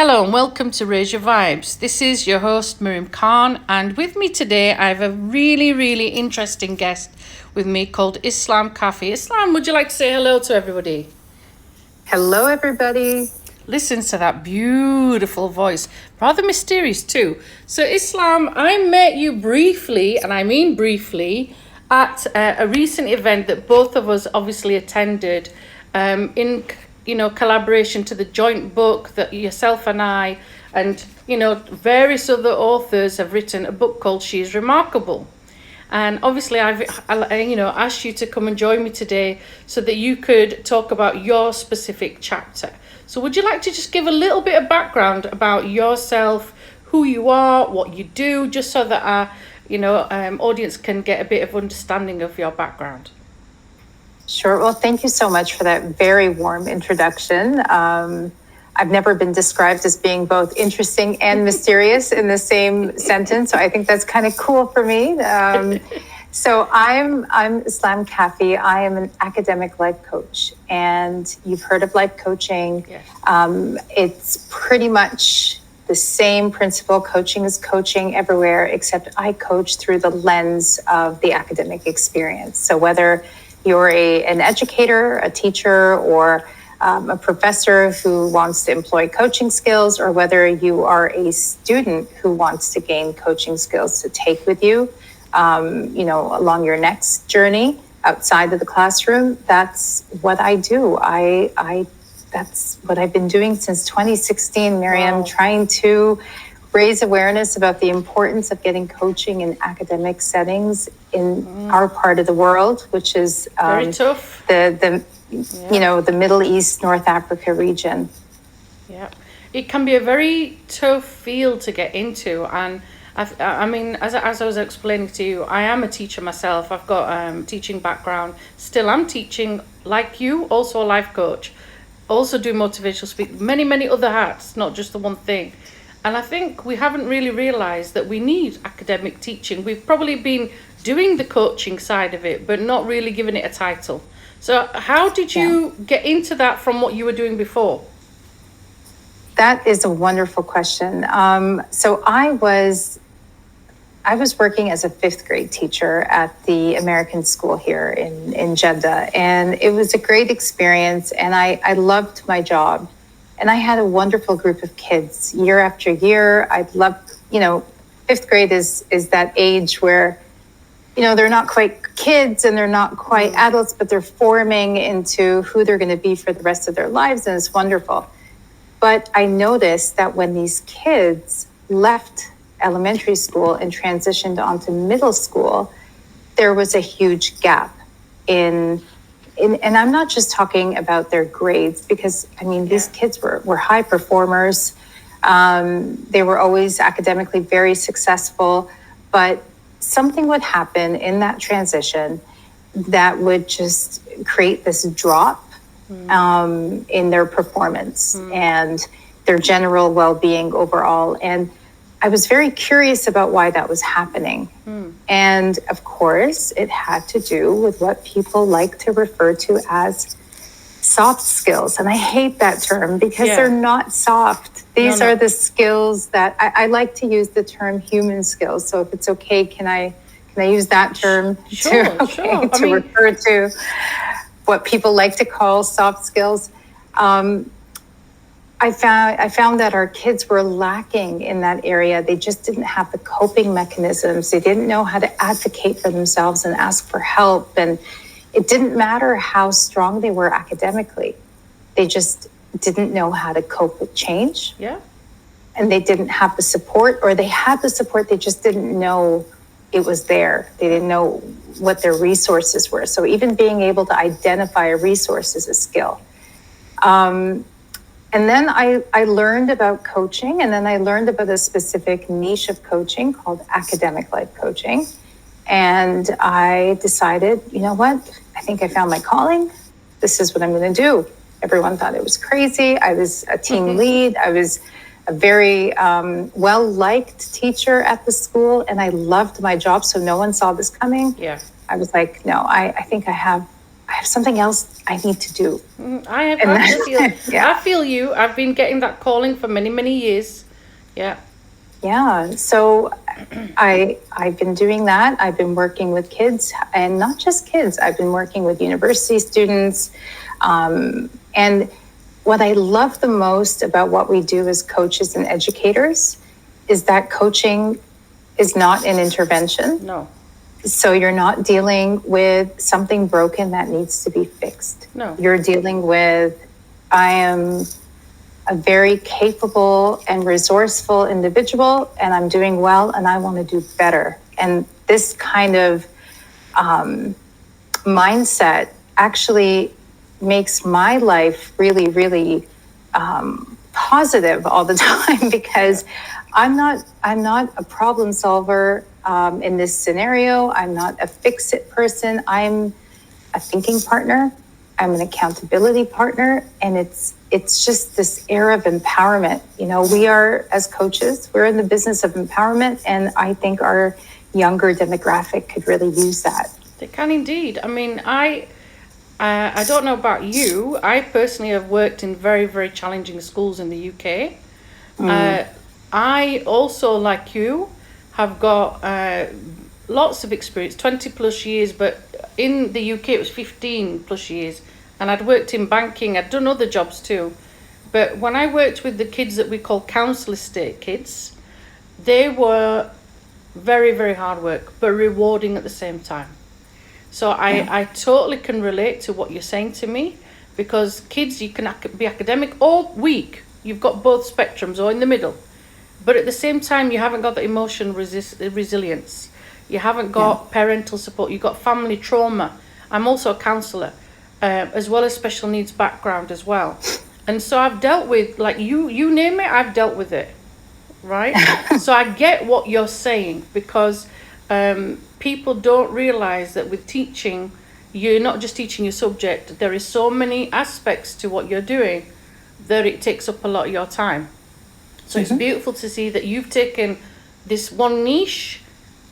Hello and welcome to Raise Your Vibes. This is your host Miriam Khan, and with me today I have a really interesting guest with me called Islam Kafi. Islam, would you like to say hello to everybody? Hello everybody. Listen to that beautiful voice, rather mysterious too. So Islam, I met you briefly, and I mean briefly, at a recent event that both of us obviously attended in collaboration to the joint book that yourself and I and, various other authors have written a book called She is Remarkable. And obviously I've asked you to come and join me today so that you could talk about your specific chapter. So would you like to just give a little bit of background about yourself, who you are, what you do, just so that our, audience can get a bit of understanding of your background? Sure. Well, thank you so much for that very warm introduction. I've never been described as being both interesting and mysterious in the same sentence, so I think that's kind of cool for me. So I'm Islam Kafi. I am an academic life coach, and you've heard of life coaching. Yes. It's pretty much the same principle. Coaching is coaching everywhere, except I coach through the lens of the academic experience. So whether you're an educator, a teacher, or a professor who wants to employ coaching skills, or whether you are a student who wants to gain coaching skills to take with you, along your next journey outside of the classroom, that's what I do. That's what I've been doing since 2016, Miriam, Wow. Trying to raise awareness about the importance of getting coaching in academic settings in our part of the world, which is Very tough. the Middle East, North Africa region. Yeah, it can be a very tough field to get into, and I mean, as I was explaining to you, I am a teacher myself. I've got teaching background. Still, I'm teaching like you, also a life coach, also do motivational speak, many other hats, not just the one thing. And I think we haven't really realised that we need academic teaching. We've probably been doing the coaching side of it, but not really giving it a title. So how did you get into that from what you were doing before? That is a wonderful question. So I was working as a fifth grade teacher at the American school here in Jeddah, and it was a great experience, and I loved my job. And I had a wonderful group of kids year after year. I loved, fifth grade is that age where, they're not quite kids and they're not quite adults, but they're forming into who they're going to be for the rest of their lives. And it's wonderful. But I noticed that when these kids left elementary school and transitioned onto middle school, there was a huge gap in and I'm not just talking about their grades, because these kids were high performers. They were always academically very successful, but something would happen in that transition that would just create this drop in their performance and their general well-being overall. And I was very curious about why that was happening. And of course, it had to do with what people like to refer to as soft skills. And I hate that term because they're not soft. These are the skills that I like to use the term human skills. So if it's okay, can I use that term to refer to what people like to call soft skills? I found that our kids were lacking in that area. They just didn't have the coping mechanisms. They didn't know how to advocate for themselves and ask for help. And it didn't matter how strong they were academically. They just didn't know how to cope with change. Yeah. And they didn't have the support, or they had the support, they just didn't know it was there. They didn't know what their resources were. So even being able to identify a resource is a skill. And then I learned about coaching, and then I learned about a specific niche of coaching called academic life coaching. And I decided, you know what? I think I found my calling. This is what I'm going to do. Everyone thought it was crazy. I was a team lead. I was a very well-liked teacher at the school, and I loved my job, so no one saw this coming. Yeah. I was like, no, I think I have have something else I need to do. I feel you. I've been getting that calling for many, many years. Yeah. Yeah. So I've been doing that. I've been working with kids, and not just kids. I've been working with university students. And what I love the most about what we do as coaches and educators is that coaching is not an intervention. No. So you're not dealing with something broken that needs to be fixed. No. You're dealing with, I am a very capable and resourceful individual, and I'm doing well, and I want to do better. And this kind of mindset actually makes my life really, really positive all the time, because I'm not a problem solver in this scenario. I'm not a fix-it person. I'm a thinking partner. I'm an accountability partner, and it's just this air of empowerment. You know, we are, as coaches, we're in the business of empowerment, and I think our younger demographic could really use that. They can indeed. I mean, I don't know about you. I personally have worked in very, very challenging schools in the UK. I also, like you, have got lots of experience, 20 plus years, but in the UK it was 15 plus years. And I'd worked in banking, I'd done other jobs too. But when I worked with the kids that we call council estate kids, they were very, very hard work, but rewarding at the same time. So I totally can relate to what you're saying to me, because kids, you can be academic or weak. You've got both spectrums or in the middle. But at the same time, you haven't got the emotion resilience. You haven't got parental support. You've got family trauma. I'm also a counsellor, as well as special needs background as well. And so I've dealt with, like, you name it, I've dealt with it, right? So I get what you're saying, because people don't realise that with teaching, you're not just teaching your subject. There is so many aspects to what you're doing that it takes up a lot of your time. So it's beautiful to see that you've taken this one niche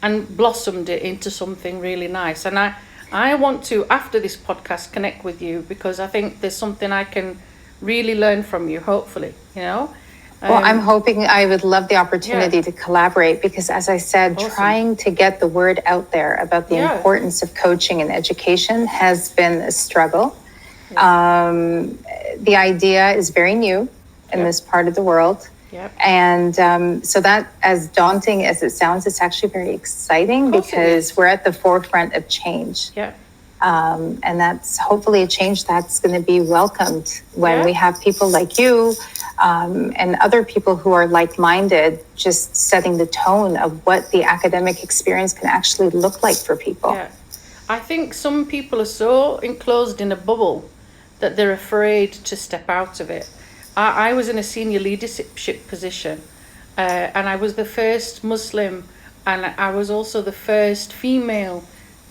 and blossomed it into something really nice. And I want to, after this podcast, connect with you, because I think there's something I can really learn from you, hopefully, you know. Well, I'm hoping, I would love the opportunity to collaborate, because as I said, trying to get the word out there about the importance of coaching and education has been a struggle. The idea is very new in this part of the world. And so that, as daunting as it sounds, it's actually very exciting, because we're at the forefront of change. And that's hopefully a change that's going to be welcomed when we have people like you and other people who are like-minded, just setting the tone of what the academic experience can actually look like for people. I think some people are so enclosed in a bubble that they're afraid to step out of it. I was in a senior leadership position, and I was the first Muslim, and I was also the first female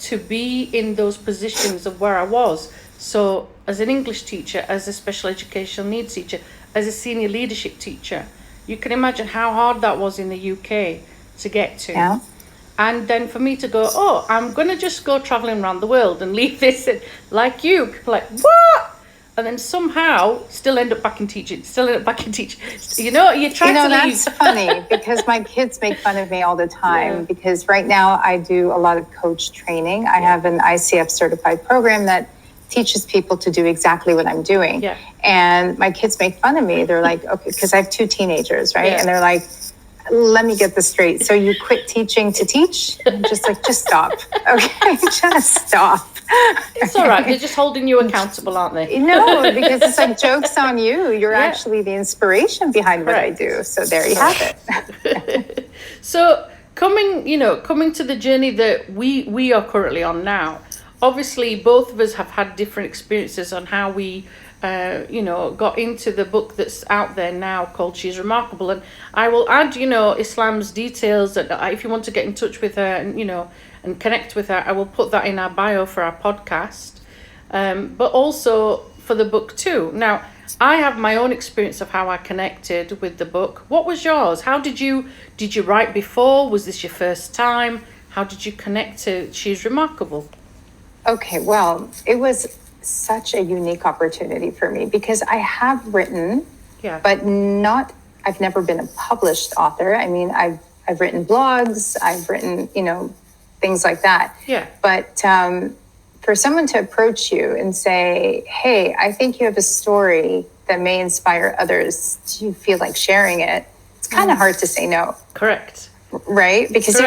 to be in those positions of where I was. So as an English teacher, as a special educational needs teacher, as a senior leadership teacher, you can imagine how hard that was in the UK to get to. And then for me to go, I'm going to just go traveling around the world and leave this, and like you, people are like, what? And then somehow still end up back in teaching, You know, you try to leave. That's funny, because my kids make fun of me all the time, because right now I do a lot of coach training. I have an ICF certified program that teaches people to do exactly what I'm doing. And my kids make fun of me. They're like, okay, because I have 2 teenagers, right? And they're like, let me get this straight. So you quit teaching to teach? I'm just like, just stop. Okay, just stop. It's all right. They're just holding you accountable, aren't they? No, because it's like, joke's on you. You're actually the inspiration behind what I do. So there you have it. So coming to the journey that we are currently on now, obviously both of us have had different experiences on how we got into the book that's out there now called She's Remarkable. And I will add, Islam's details, that if you want to get in touch with her and connect with her, I will put that in our bio for our podcast, but also for the book too. Now, I have my own experience of how I connected with the book. What was yours? How did you write before? Was this your first time? How did you connect to She's Remarkable? Okay, well, it was such a unique opportunity for me because I have written, Yeah. but I've never been a published author. I mean, I've written blogs, I've written, things like that. Yeah. But for someone to approach you and say, hey, I think you have a story that may inspire others, do you feel like sharing it? It's kind of hard to say no. Correct. Right? Because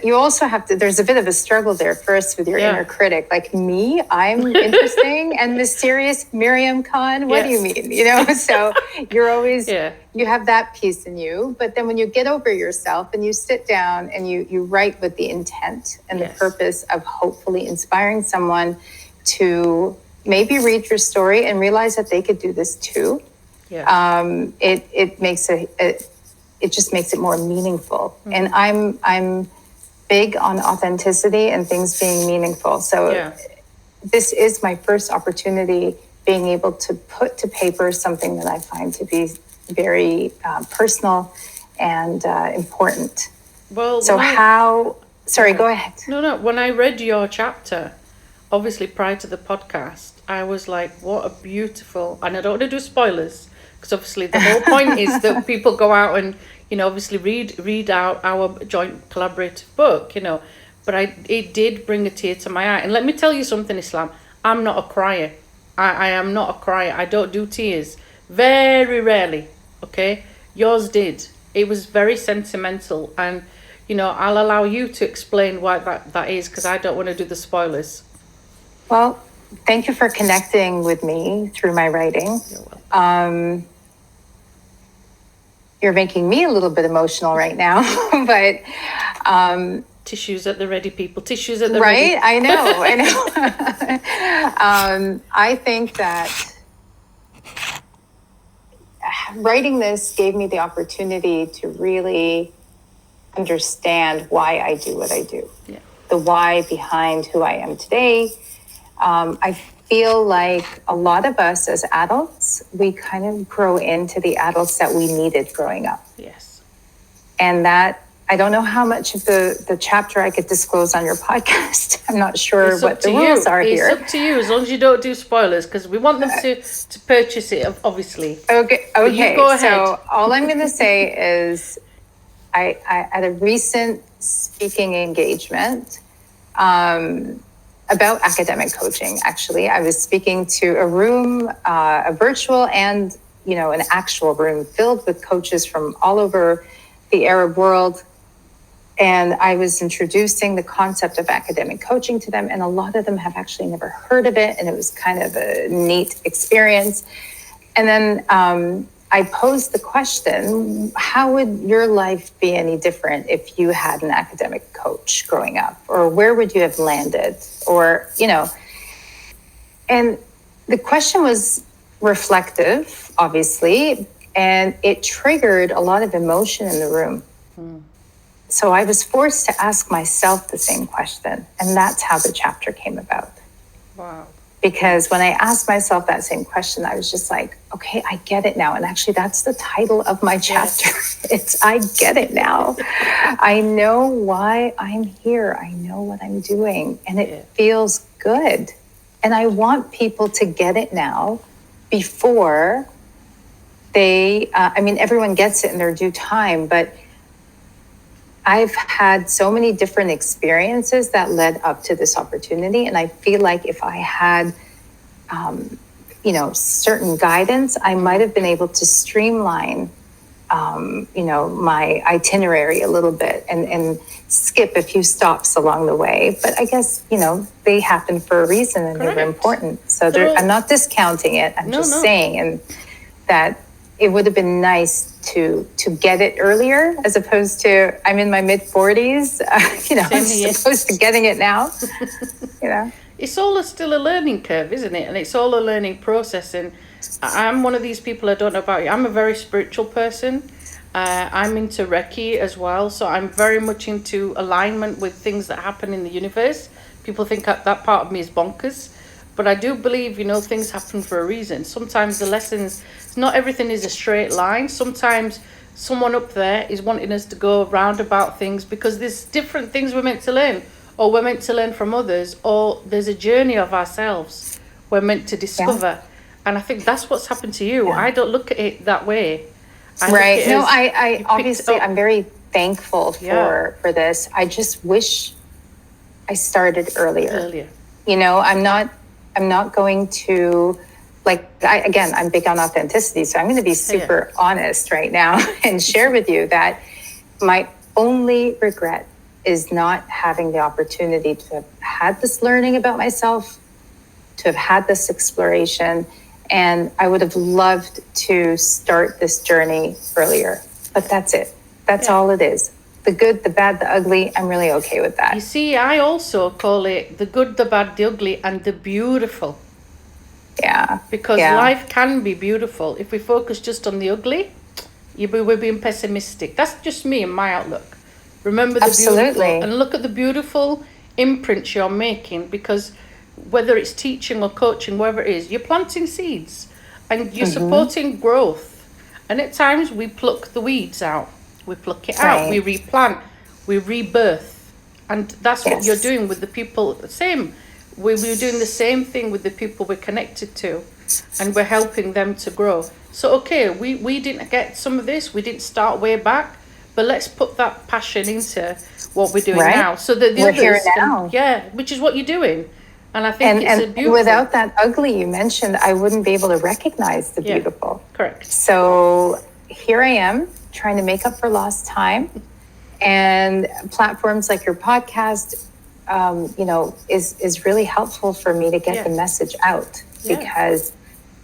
you also have to, there's a bit of a struggle there first with your inner critic. Like me, I'm interesting and mysterious. Miriam Khan, what do you mean? So you're always, you have that piece in you. But then when you get over yourself and you sit down and you write with the intent and the purpose of hopefully inspiring someone to maybe read your story and realize that they could do this too. It just makes it more meaningful. And I'm big on authenticity and things being meaningful. So this is my first opportunity being able to put to paper something that I find to be very personal and important. Well, so go ahead. No. When I read your chapter, obviously prior to the podcast, I was like, what a beautiful, and I don't want to do spoilers, because obviously the whole point is that people go out and, obviously read out our joint collaborative book, but it did bring a tear to my eye. And let me tell you something, Islam, I'm not a crier. I am not a crier. I don't do tears. Very rarely, okay? Yours did. It was very sentimental. And, I'll allow you to explain why that is, because I don't want to do the spoilers. Well, thank you for connecting with me through my writing. You're welcome. You're making me a little bit emotional right now, but tissues at the ready, people. Tissues at the ready. Right? I know. I think that writing this gave me the opportunity to really understand why I do what I do. Yeah. The why behind who I am today. I feel like a lot of us as adults, we kind of grow into the adults that we needed growing up. Yes. And that, I don't know how much of the chapter I could disclose on your podcast. I'm not sure what the rules are here. It's up to you, as long as you don't do spoilers, because we want them to purchase it, obviously. Okay. You go ahead. So all I'm going to say is I at a recent speaking engagement, about academic coaching, actually. I was speaking to a room, a virtual and, an actual room filled with coaches from all over the Arab world. And I was introducing the concept of academic coaching to them. And a lot of them have actually never heard of it. And it was kind of a neat experience. And then I posed the question, how would your life be any different if you had an academic coach growing up? Or where would you have landed? Or, and the question was reflective, obviously, and it triggered a lot of emotion in the room. So I was forced to ask myself the same question. And that's how the chapter came about. Wow. Because when I asked myself that same question, I was just like, okay, I get it now. And actually, that's the title of my chapter. It's I get it now. I know why I'm here. I know what I'm doing. And it feels good. And I want people to get it now before they, everyone gets it in their due time. But I've had so many different experiences that led up to this opportunity. And I feel like if I had, certain guidance, I might have been able to streamline, my itinerary a little bit and skip a few stops along the way. But I guess, they happen for a reason and they were important. So I'm not discounting it. I'm just saying and that it would have been nice to get it earlier as opposed to I'm in my mid 40s, as opposed to getting it now, It's all still a learning curve, isn't it? And it's all a learning process. And I'm one of these people, I don't know about you, I'm a very spiritual person. I'm into Reiki as well. So I'm very much into alignment with things that happen in the universe. People think that part of me is bonkers. But I do believe, things happen for a reason. Sometimes the lessons, not everything is a straight line. Sometimes someone up there is wanting us to go roundabout things because there's different things we're meant to learn, or we're meant to learn from others, or there's a journey of ourselves we're meant to discover. And I think that's what's happened to you. I don't look at it that way. Right. No, I obviously, I'm very thankful for this. I just wish I started earlier. You know, I'm not going to, like, I'm big on authenticity, so I'm going to be super honest right now and share with you that my only regret is not having the opportunity to have had this learning about myself, to have had this exploration. And I would have loved to start this journey earlier, but that's it. That's all it is. The good, the bad, the ugly, I'm really okay with that. You see, I also call it the good, the bad, the ugly, and the beautiful. Yeah. Because life can be beautiful. If we focus just on the ugly, we're being pessimistic. That's just me and my outlook. Remember the beautiful and look at the beautiful imprints you're making, because whether it's teaching or coaching, wherever it is, you're planting seeds and you're supporting growth. And at times we pluck the weeds out. We pluck it out, we replant, we rebirth. And that's what you're doing with the people. The same. We're doing the same thing with the people we're connected to, and we're helping them to grow. So, okay, we didn't get some of this. We didn't start way back, but let's put that passion into what we're doing now. So that the others here now. Which is what you're doing. And I think it's a beautiful. Without that ugly you mentioned, I wouldn't be able to recognize the beautiful. Correct. So here I am trying to make up for lost time, and platforms like your podcast, you know, is really helpful for me to get the message out, because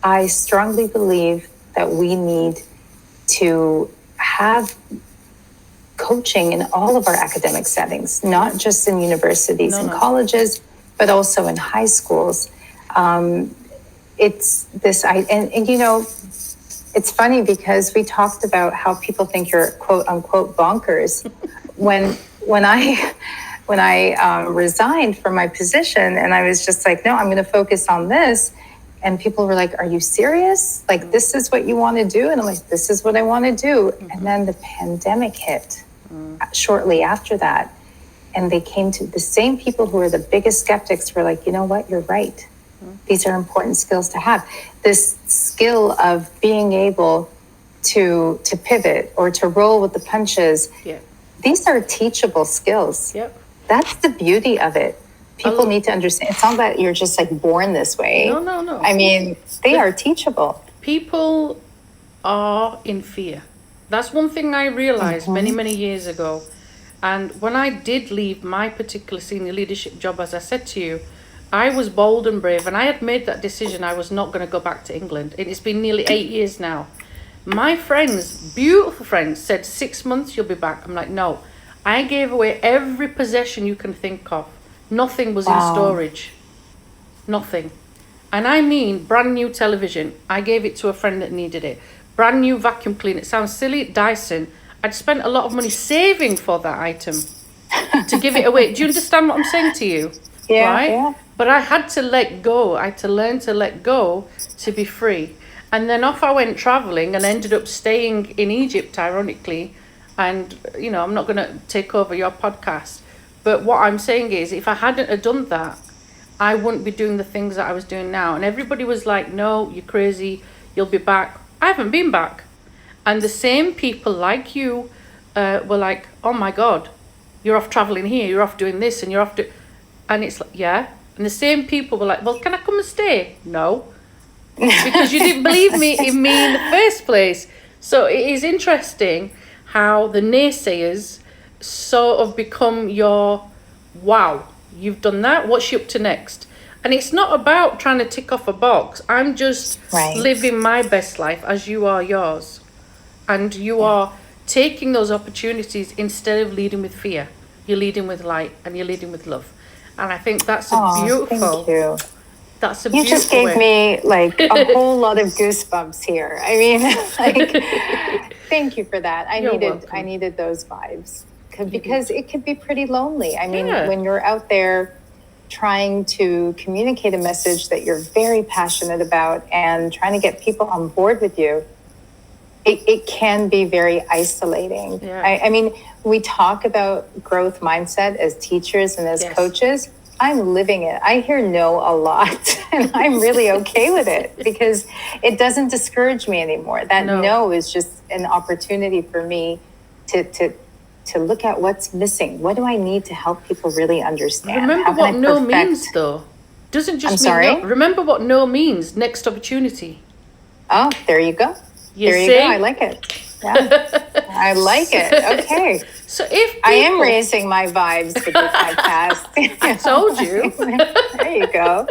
I strongly believe that we need to have coaching in all of our academic settings, not just in universities and colleges, but also in high schools. It's this, and you know, it's funny because we talked about how people think you're quote unquote bonkers. when I resigned from my position, and I was just like, no, I'm going to focus on this. And people were like, are you serious? Like, this is what you want to do? And I'm like, this is what I want to do. And then the pandemic hit shortly after that. And they came to the same people who were the biggest skeptics were like, you know what, you're right. These are important skills to have. This skill of being able to pivot or to roll with the punches. These are teachable skills. That's the beauty of it. People need to understand. It's not that you're just like born this way. No. I mean, they are teachable. People are in fear. That's one thing I realized many years ago. And when I did leave my particular senior leadership job, as I said to you, I was bold and brave, and I had made that decision. I was not going to go back to England. And it's been nearly 8 years now. My friends, beautiful friends, said 6 months you'll be back. I'm like, no. I gave away every possession you can think of. Nothing was in storage. Nothing. And I mean brand new television. I gave it to a friend that needed it. Brand new vacuum cleaner. It sounds silly, Dyson. I'd spent a lot of money saving for that item to give it away. Do you understand what I'm saying to you? Yeah. But I had to let go. I had to learn to let go to be free. And then off I went traveling and ended up staying in Egypt, ironically. And, you know, I'm not going to take over your podcast. But what I'm saying is, if I hadn't have done that, I wouldn't be doing the things that I was doing now. And everybody was like, no, you're crazy. You'll be back. I haven't been back. And the same people like you were like, oh my God, you're off traveling here. You're off doing this and you're off and it's like, yeah. And the same people were like, well, can I come and stay? No. Because you didn't believe in me in the first place. So it is interesting how the naysayers sort of become your, wow, you've done that. What's you up to next? And it's not about trying to tick off a box. I'm just living my best life as you are yours. And you are taking those opportunities instead of leading with fear. You're leading with light and you're leading with love. And I think that's a beautiful. Thank you. That's a you just gave me like a whole lot of goosebumps here. I mean, like, thank you for that. I needed those vibes because it could be pretty lonely. I mean, when you're out there trying to communicate a message that you're very passionate about and trying to get people on board with you, it can be very isolating. I mean, we talk about growth mindset as teachers and as coaches, I'm living it. I hear no a lot, and I'm really okay with it because it doesn't discourage me anymore. That no is just an opportunity for me to look at what's missing. What do I need to help people really understand? Remember what no means, though. Doesn't just mean no. Remember what no means. Next opportunity. Oh, there you go. There you go. I like it. Yeah. I like it. Okay. So if people, I am raising my vibes with this podcast. I told you. There you go.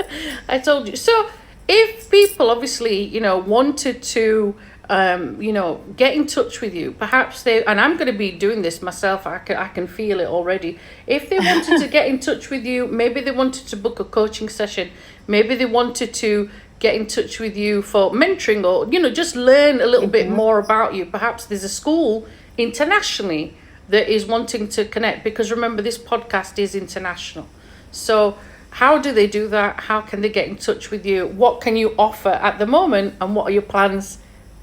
I told you. So if people obviously, wanted to, get in touch with you, perhaps and I'm going to be doing this myself. I can feel it already. If they wanted to get in touch with you, maybe they wanted to book a coaching session, maybe they wanted to get in touch with you for mentoring or, just learn a little bit more about you. Perhaps there's a school internationally that is wanting to connect, because remember, this podcast is international. So how do they do that? How can they get in touch with you? What can you offer at the moment, and what are your plans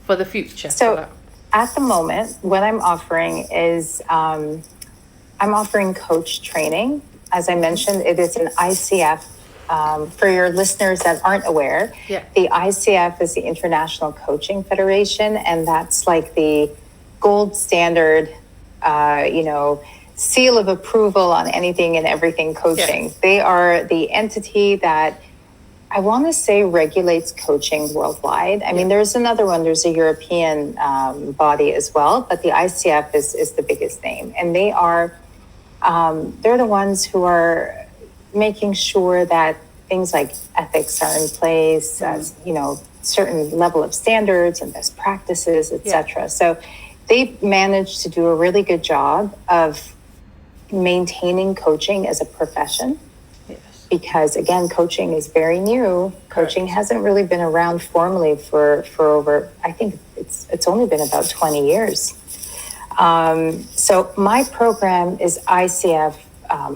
for the future? So at the moment, what I'm offering is I'm offering coach training. As I mentioned, it is an ICF. For your listeners that aren't aware, the ICF is the International Coaching Federation, and that's like the gold standard, seal of approval on anything and everything coaching. Yeah. They are the entity that I want to say regulates coaching worldwide. I mean, there's another one. There's a European body as well, but the ICF is the biggest name, and they are they're the ones who are making sure that things like ethics are in place, as certain level of standards and best practices, etc. So they've managed to do a really good job of maintaining coaching as a profession. Yes. Because again, coaching is very new. Coaching hasn't really been around formally for over, I think it's only been about 20 years. So my program is ICF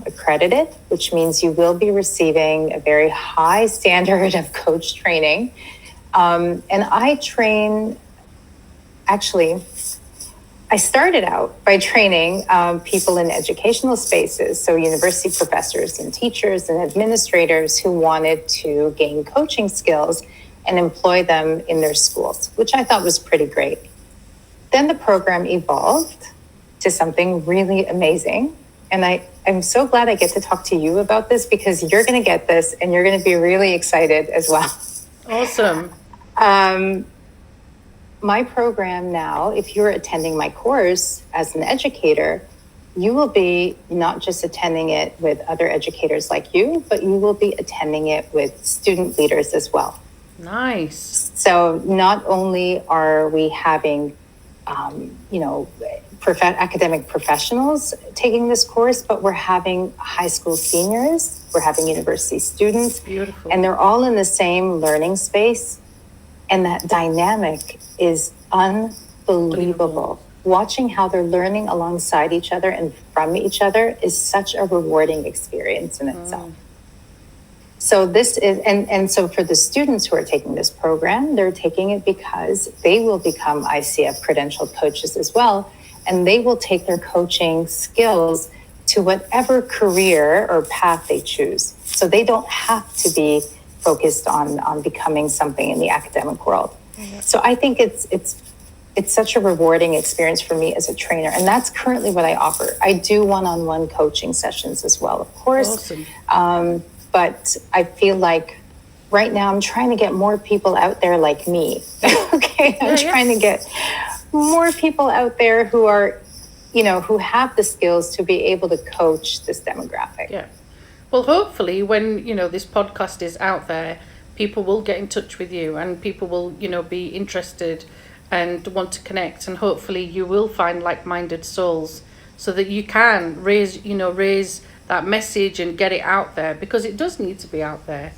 Accredited, which means you will be receiving a very high standard of coach training. And I train, actually, I started out by training people in educational spaces, so university professors and teachers and administrators who wanted to gain coaching skills and employ them in their schools, which I thought was pretty great. Then the program evolved to something really amazing. And I'm so glad I get to talk to you about this, because you're going to get this and you're going to be really excited as well. Awesome. My program now, if you're attending my course as an educator, you will be not just attending it with other educators like you, but you will be attending it with student leaders as well. Nice. So not only are we having, academic professionals taking this course, but we're having high school seniors, we're having university students. Beautiful. And they're all in the same learning space. And that dynamic is unbelievable. Watching how they're learning alongside each other and from each other is such a rewarding experience in itself. So this is, and so for the students who are taking this program, they're taking it because they will become ICF credentialed coaches as well. And they will take their coaching skills to whatever career or path they choose. So they don't have to be focused on becoming something in the academic world. Mm-hmm. So I think it's such a rewarding experience for me as a trainer. And that's currently what I offer. I do one-on-one coaching sessions as well, of course. Awesome. But I feel like right now I'm trying to get more people out there like me. Okay, I'm trying to get more people out there who are, who have the skills to be able to coach this demographic. Yeah. Well, hopefully when, this podcast is out there, people will get in touch with you and people will, be interested and want to connect. And hopefully you will find like-minded souls so that you can raise that message and get it out there, because it does need to be out there,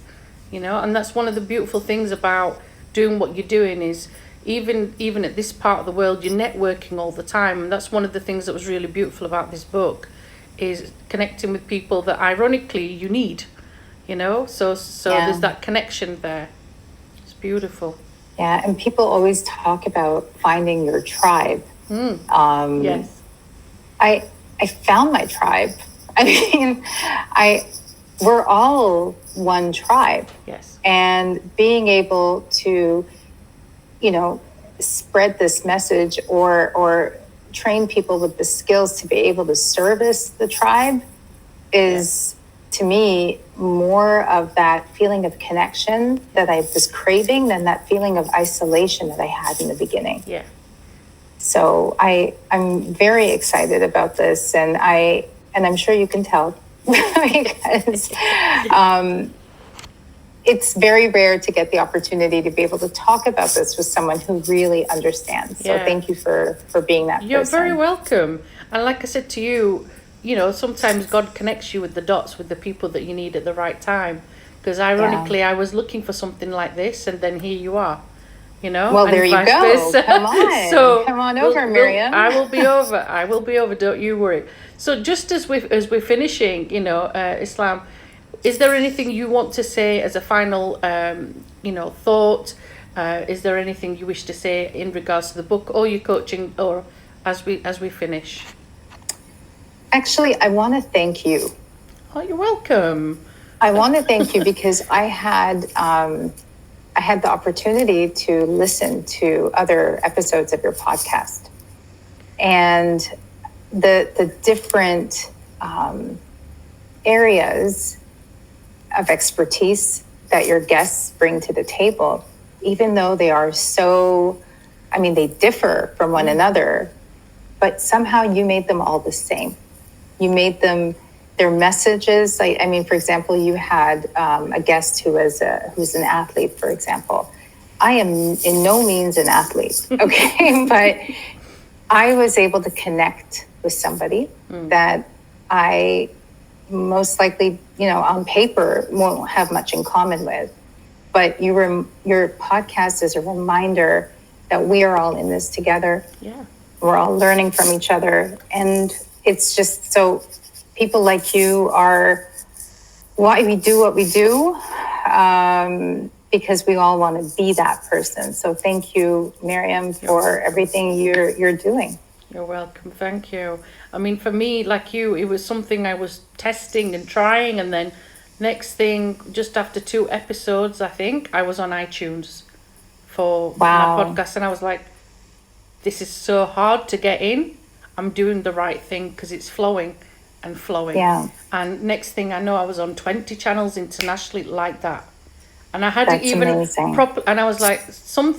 and that's one of the beautiful things about doing what you're doing is even at this part of the world, you're networking all the time. And that's one of the things that was really beautiful about this book, is connecting with people that ironically you need, so there's that connection there. It's beautiful. Yeah. And people always talk about finding your tribe. Yes. I found my tribe. I mean, we're all one tribe. Yes. And being able to, spread this message or train people with the skills to be able to service the tribe is, to me, more of that feeling of connection that I was craving than that feeling of isolation that I had in the beginning. Yeah. So I'm very excited about this, and I'm sure you can tell because it's very rare to get the opportunity to be able to talk about this with someone who really understands. So thank you for being that You're person. very welcome. And like I said to you, sometimes God connects you with the dots with the people that you need at the right time. Because ironically, I was looking for something like this, and then here you are. Well, there you go. Versa. Come on over, Miriam. I will be over. Don't you worry. So just as we're finishing, Islam, is there anything you want to say as a final, thought? Is there anything you wish to say in regards to the book or your coaching, or as we finish? Actually, I want to thank you. Oh, you're welcome. I want to thank you because I had the opportunity to listen to other episodes of your podcast, and the different areas of expertise that your guests bring to the table, even though they are they differ from one another, but somehow you made them all the same. You made them, their messages, for example, you had a guest who's an athlete, for example. I am in no means an athlete, okay? But I was able to connect with somebody that I most likely, on paper, won't have much in common with. But your podcast is a reminder that we are all in this together. Yeah. We're all learning from each other. And it's just so people like you are why we do what we do, because we all want to be that person. So thank you, Miriam, for everything you're doing. You're welcome. Thank you. For me, like you, it was something I was testing and trying, and then next thing, just after 2 episodes, I think, I was on iTunes for my podcast, and I was like, this is so hard to get in. I'm doing the right thing because it's flowing and flowing. Yeah. And next thing I know, I was on 20 channels internationally like that. And I had That's to even amazing. and I was like,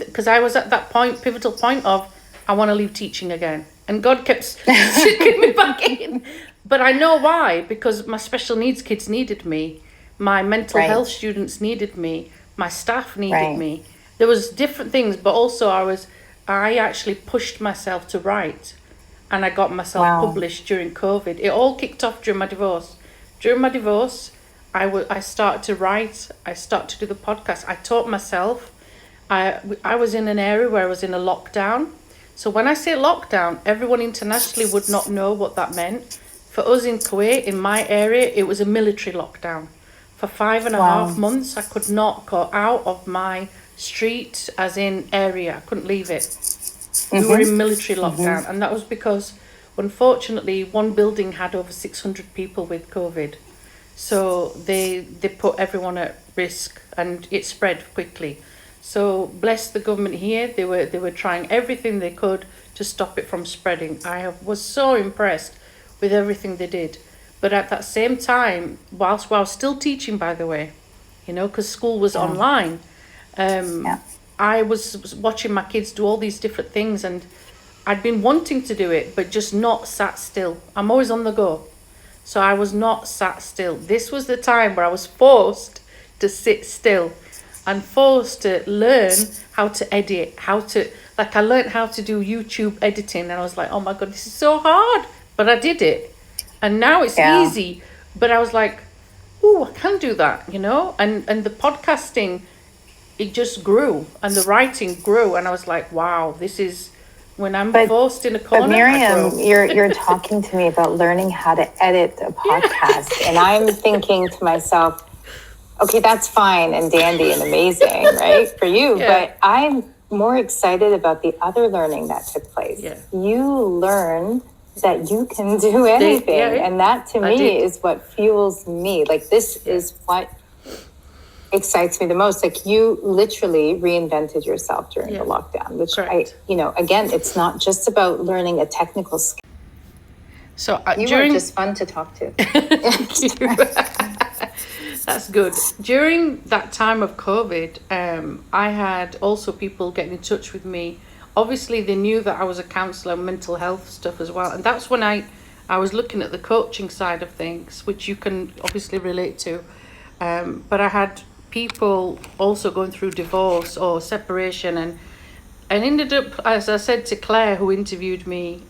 because I was at that pivotal point of, I want to leave teaching again. And God kept sucking me back in. But I know why, because my special needs kids needed me. My mental health students needed me. My staff needed me. There was different things, but also I actually pushed myself to write. And I got myself published during COVID. It all kicked off during my divorce. During my divorce, I started to write. I started to do the podcast. I taught myself. I was in an area where I was in a lockdown. So when I say lockdown, everyone internationally would not know what that meant. For us in Kuwait, in my area, it was a military lockdown. For 5.5 months, I could not go out of my street, as in area. I couldn't leave it. We were in military lockdown. And that was because, unfortunately, one building had over 600 people with COVID. So they put everyone at risk, and it spread quickly. So bless the government here. They were trying everything they could to stop it from spreading. I was so impressed with everything they did. But at that same time, whilst I was still teaching, by the way, because school was online, I was watching my kids do all these different things, and I'd been wanting to do it, but just not sat still. I'm always on the go. So I was not sat still. This was the time where I was forced to sit still and forced to learn how to edit, I learned how to do YouTube editing, and I was like, oh my God, this is so hard. But I did it. And now it's easy. But I was like, oh, I can do that, And the podcasting, it just grew, and the writing grew, and I was like, wow, this is when I'm forced in a corner. But Miriam, you're talking to me about learning how to edit a podcast, and I'm thinking to myself, okay, that's fine and dandy and amazing, right, for you. But I'm more excited about the other learning that took place. Yeah. You learned is that you can do anything. And that to me is what fuels me. Like, this is what excites me the most. Like, you literally reinvented yourself during the lockdown, which Correct. Again, it's not just about learning a technical skill. So you are just fun to talk to. That's good. During that time of COVID, I had also people getting in touch with me. Obviously, they knew that I was a counsellor, mental health stuff as well. And that's when I was looking at the coaching side of things, which you can obviously relate to. But I had people also going through divorce or separation, and ended up, as I said to Claire, who interviewed me,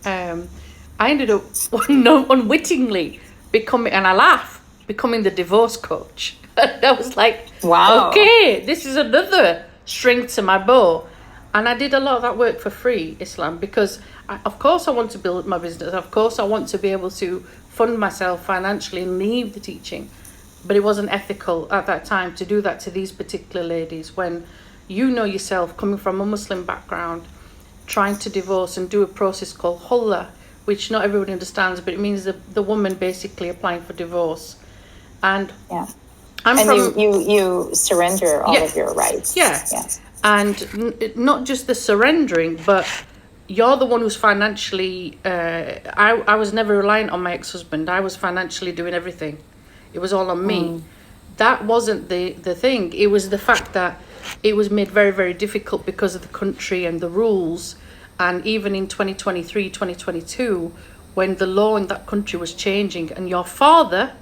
I ended up unwittingly becoming, and I laugh, becoming the divorce coach. I was like, wow, okay, this is another string to my bow. And I did a lot of that work for free, Islam, because of course I want to build my business. Of course I want to be able to fund myself financially and leave the teaching. But it wasn't ethical at that time to do that to these particular ladies when you know yourself, coming from a Muslim background, trying to divorce and do a process called hulla, which not everyone understands, but it means the woman basically applying for divorce. And you surrender all of your rights. And not just the surrendering, but you're the one who's financially, I was never reliant on my ex-husband. I was financially doing everything. It was all on me. That wasn't the thing. It was the fact that it was made very, very difficult because of the country and the rules. And even in 2023, 2022, when the law in that country was changing and your father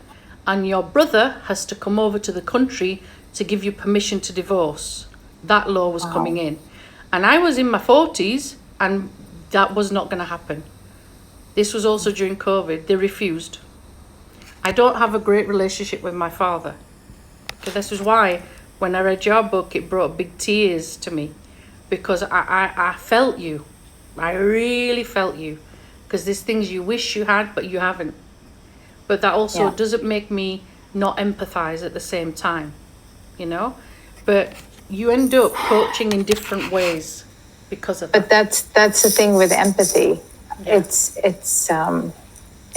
and your brother has to come over to the country to give you permission to divorce, that law was coming in. And I was in my 40s and that was not going to happen. This was also during COVID. They refused. I don't have a great relationship with my father. So this is why when I read your book, it brought big tears to me, because I felt you. I really felt you, because there's things you wish you had, but you haven't. But that also doesn't make me not empathize at the same time, But you end up coaching in different ways because of that. But that's the thing with empathy. Yeah.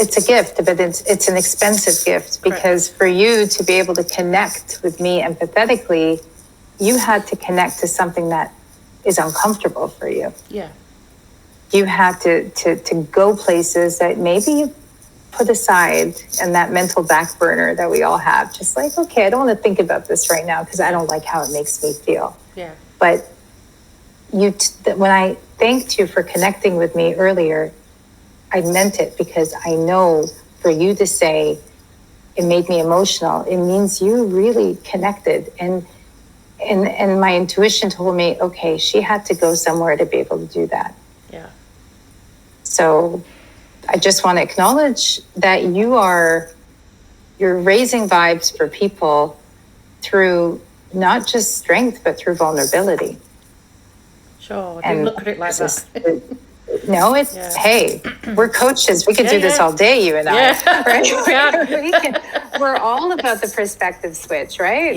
It's a gift, but it's an expensive gift, because for you to be able to connect with me empathetically, you had to connect to something that is uncomfortable for you. Yeah. You had to go places that maybe you put aside, and that mental back burner that we all have, just like, okay, I don't want to think about this right now because I don't like how it makes me feel. Yeah. But when I thanked you for connecting with me earlier, I meant it, because I know for you to say it made me emotional, it means you really connected. And my intuition told me, okay, she had to go somewhere to be able to do that. Yeah. So I just want to acknowledge that you're raising vibes for people through not just strength, but through vulnerability. Sure, I didn't look at it like that. No, it's, hey, we're coaches. We could do this all day, you and I. Right? We're all about the perspective switch, right?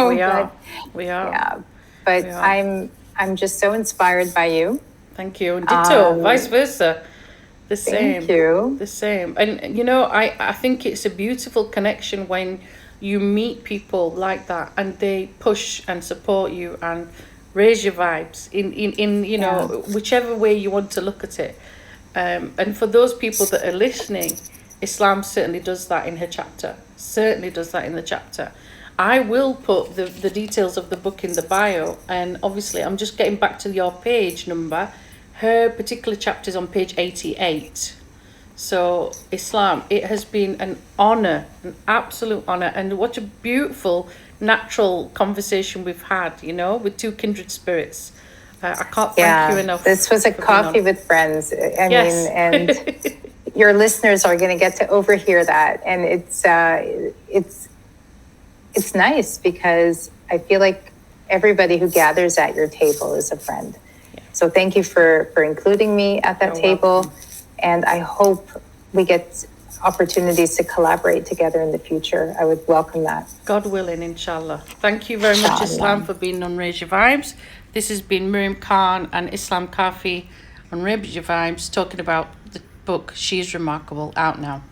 We are. Yeah, but I'm just so inspired by you. Thank you. And ditto, vice versa. The same. Thank you. The same. And, I think it's a beautiful connection when you meet people like that and they push and support you and raise your vibes in whichever way you want to look at it. And for those people that are listening, Islam certainly does that in her chapter. Certainly does that in the chapter. I will put the details of the book in the bio. And obviously, I'm just getting back to your page number. Her particular chapter is on page 88. So, Islam, it has been an honor, an absolute honor. And what a beautiful natural conversation we've had, with two kindred spirits. I can't thank you enough. This was a coffee with friends. I mean, and your listeners are going to get to overhear that. And it's nice, because I feel like everybody who gathers at your table is a friend. Yeah. So thank you for including me at that table. Welcome. And I hope we get opportunities to collaborate together in the future. I would welcome that. God willing, inshallah. Thank you very much, Islam, for being on Raise Your Vibes. This has been Miriam Khan and Islam Kafi on Raise Your Vibes, talking about book, She's Remarkable, out now.